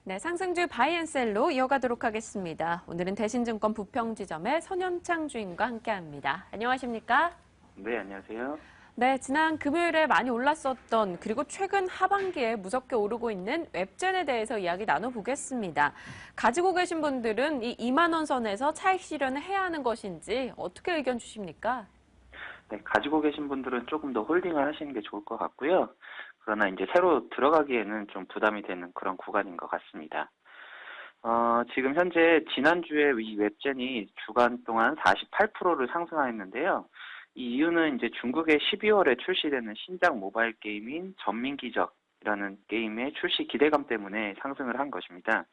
네, 상승주 바이앤셀로 이어가도록 하겠습니다. 오늘은 대신증권 부평지점의 선현창 주임과 함께합니다. 안녕하십니까? 네, 안녕하세요. 네, 지난 금요일에 많이 올랐었던 그리고 최근 하반기에 무섭게 오르고 있는 웹젠에 대해서 이야기 나눠보겠습니다. 가지고 계신 분들은 이 2만 원 선에서 차익 실현을 해야 하는 것인지 어떻게 의견 주십니까? 네, 가지고 계신 분들은 조금 더 홀딩을 하시는 게 좋을 것 같고요. 그러나 이제 새로 들어가기에는 좀 부담이 되는 그런 구간인 것 같습니다. 지금 현재 지난주에 이 웹젠이 주간 동안 48%를 상승하였는데요. 이 이유는 이제 중국의 12월에 출시되는 신작 모바일 게임인 전민기적이라는 게임의 출시 기대감 때문에 상승을 한 것입니다.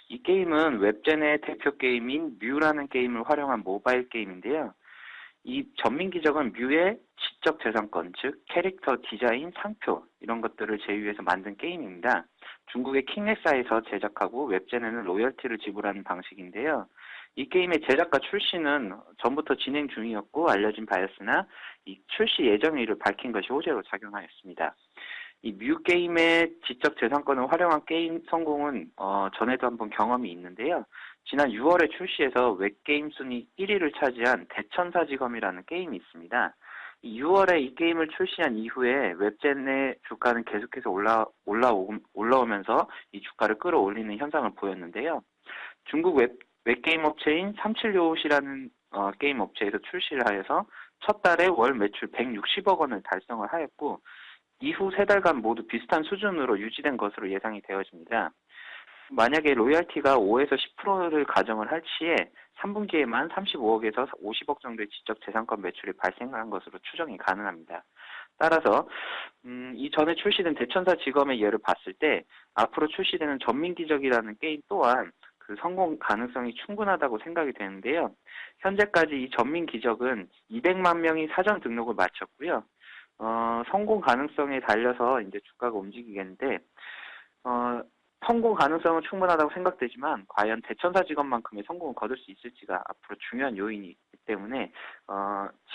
이 게임은 웹젠의 대표 게임인 뮤라는 게임을 활용한 모바일 게임인데요. 이 전민기적은 뮤의 지적 재산권, 즉 캐릭터 디자인, 상표 이런 것들을 제휴해서 만든 게임입니다. 중국의 킹레사에서 제작하고 웹젠에는 로열티를 지불하는 방식인데요. 이 게임의 제작과 출시는 전부터 진행 중이었고 알려진 바였으나 이 출시 예정일을 밝힌 것이 호재로 작용하였습니다. 이 뮤 게임의 지적 재산권을 활용한 게임 성공은 전에도 한번 경험이 있는데요. 지난 6월에 출시해서 웹게임 순위 1위를 차지한 대천사지검이라는 게임이 있습니다. 이 6월에 이 게임을 출시한 이후에 웹젠의 주가는 계속해서 올라오면서 이 주가를 끌어올리는 현상을 보였는데요. 중국 웹게임 업체인 37요시라는 게임 업체에서 출시를 하여서 첫 달에 월 매출 160억 원을 달성을 하였고 이후 3달간 모두 비슷한 수준으로 유지된 것으로 예상이 되어집니다. 만약에 로열티가 5에서 10%를 가정을 할 시에 3분기에만 35억에서 50억 정도의 지적 재산권 매출이 발생한 것으로 추정이 가능합니다. 따라서 이전에 출시된 대천사 지검의 예를 봤을 때 앞으로 출시되는 전민기적이라는 게임 또한 그 성공 가능성이 충분하다고 생각이 되는데요. 현재까지 이 전민기적은 200만 명이 사전 등록을 마쳤고요. 성공 가능성에 달려서 이제 주가가 움직이겠는데, 성공 가능성은 충분하다고 생각되지만, 과연 대천사 직업만큼의 성공을 거둘 수 있을지가 앞으로 중요한 요인이기 때문에,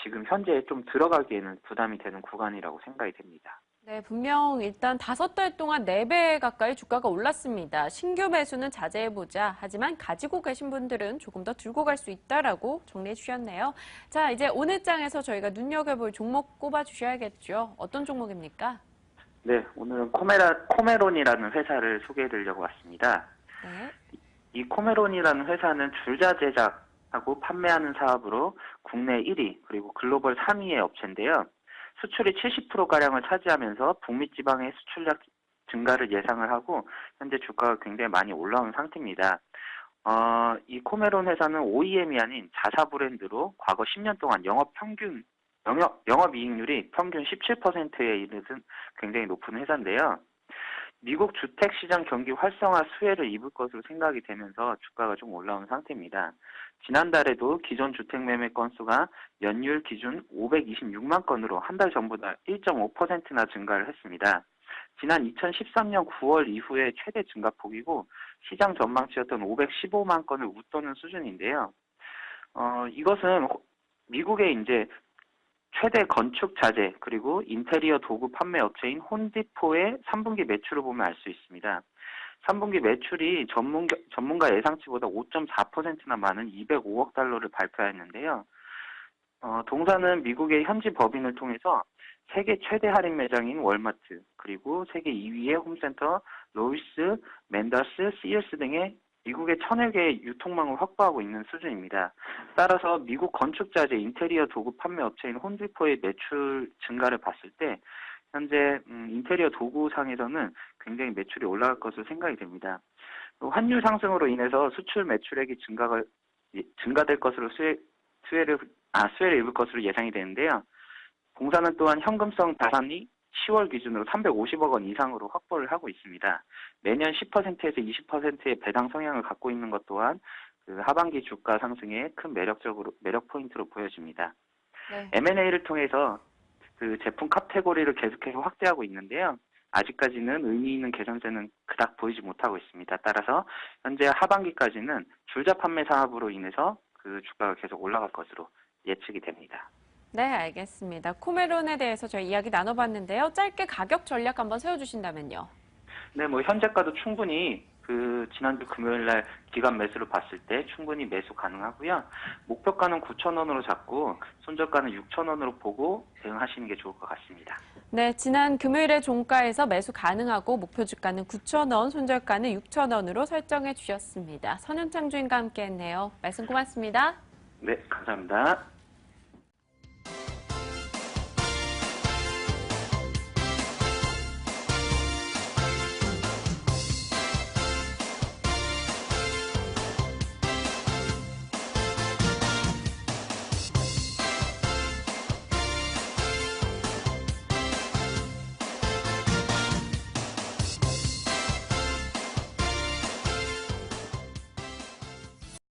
지금 현재 좀 들어가기에는 부담이 되는 구간이라고 생각이 됩니다. 네, 분명 일단 5달 동안 4배 가까이 주가가 올랐습니다. 신규 매수는 자제해보자. 하지만 가지고 계신 분들은 조금 더 들고 갈 수 있다라고 정리해 주셨네요. 자, 이제 오늘 장에서 저희가 눈여겨볼 종목 꼽아주셔야겠죠. 어떤 종목입니까? 네, 오늘은 코메론이라는 회사를 소개해 드리려고 왔습니다. 네. 이 코메론이라는 회사는 줄자 제작하고 판매하는 사업으로 국내 1위, 그리고 글로벌 3위의 업체인데요. 수출이 70%가량을 차지하면서 북미 지방의 수출량 증가를 예상을 하고 현재 주가가 굉장히 많이 올라온 상태입니다. 이 코메론 회사는 OEM이 아닌 자사 브랜드로 과거 10년 동안 영업이익률이 평균 17%에 이르는 굉장히 높은 회사인데요. 미국 주택시장 경기 활성화 수혜를 입을 것으로 생각이 되면서 주가가 좀 올라온 상태입니다. 지난달에도 기존 주택 매매 건수가 연율 기준 526만 건으로 한 달 전보다 1.5%나 증가를 했습니다. 지난 2013년 9월 이후에 최대 증가폭이고 시장 전망치였던 515만 건을 웃도는 수준인데요. 이것은 미국의 이제 최대 건축 자재 그리고 인테리어 도구 판매 업체인 홈디포의 3분기 매출을 보면 알 수 있습니다. 3분기 매출이 전문가 예상치보다 5.4%나 많은 205억 달러를 발표했는데요. 동사는 미국의 현지 법인을 통해서 세계 최대 할인 매장인 월마트, 그리고 세계 2위의 홈센터 로이스, 맨더스, 시어스 등의 미국의 1000여 개의 유통망을 확보하고 있는 수준입니다. 따라서 미국 건축자재 인테리어 도구 판매 업체인 홈디포의 매출 증가를 봤을 때 현재 인테리어 도구상에서는 굉장히 매출이 올라갈 것으로 생각이 됩니다. 환율 상승으로 인해서 수출 매출액이 증가될 것으로 수혜를 입을 것으로 예상이 되는데요. 공사는 또한 현금성 자산이 10월 기준으로 350억 원 이상으로 확보를 하고 있습니다. 매년 10%에서 20%의 배당 성향을 갖고 있는 것 또한 그 하반기 주가 상승의 큰 매력 포인트로 보여집니다. 네. M&A를 통해서 그 제품 카테고리를 계속해서 확대하고 있는데요. 아직까지는 의미 있는 개선세는 그닥 보이지 못하고 있습니다. 따라서 현재 하반기까지는 줄자 판매 사업으로 인해서 그 주가가 계속 올라갈 것으로 예측이 됩니다. 네, 알겠습니다. 코메론에 대해서 저희 이야기 나눠봤는데요. 짧게 가격 전략 한번 세워주신다면요. 네, 뭐 현재가도 충분히 지난주 금요일 날 기간 매수를 봤을 때 충분히 매수 가능하고요. 목표가는 9,000원으로 잡고 손절가는 6,000원으로 보고 대응하시는 게 좋을 것 같습니다. 네, 지난 금요일에 종가에서 매수 가능하고 목표 주가는 9,000원, 손절가는 6,000원으로 설정해 주셨습니다. 선윤창 주인과 함께했네요. 말씀 고맙습니다. 네, 감사합니다.